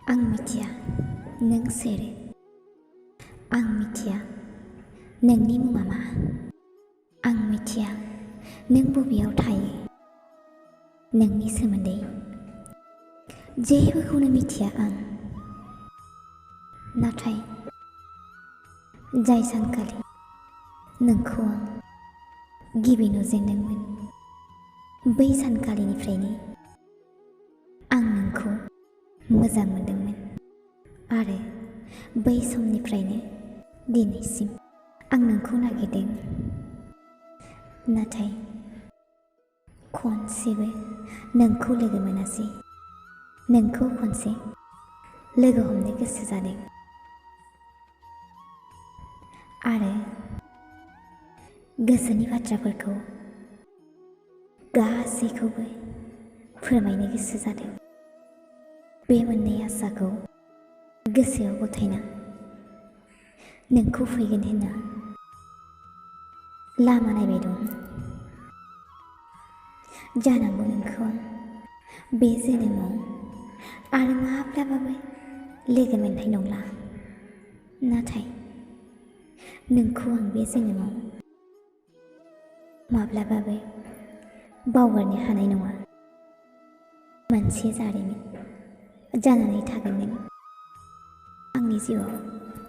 आं मिथिया नों सोर। आं मिथिया नोंनि मुङा मा। आं मिथिया नों बबेयाव थायो। नोंनि सोमोन्दै जेबोखौनो मिथिया आं। नाथाय जाय सानखालि नोंखौ आं गिबि नुजेनदोंमोन, बै सानखालिनिफ्रायनो आं नोंखौ मोजां मोनदोंमोन आरो बै समनिफ्रायनो दिनैसिम आं नोंखौ नागिरदों। नाथाय खनसेबो नोंखौ लोगो मोनासै। नोंखौ खनसे लोगो हमनो गोसो जादों आरो गोसोनि बाथ्राफोरखौ गासैखौबो फोरमायनो गोसो जादों। बे मोननै आसाखौ गोसोआव गथायना नोंखौ फैगोन होनना लामा नायबाय दं। जानांगौ नोंखौ आं बे जोनोमाव आरो माब्लाबाबो लोगो मोननाय नंला। नाथाय नोंखौ आं बे जोनोमाव माब्लाबाबो बावगारनो हानाय नङा। मोनसे जारिमिन जानानै थागोन नों आंनि जिउआव।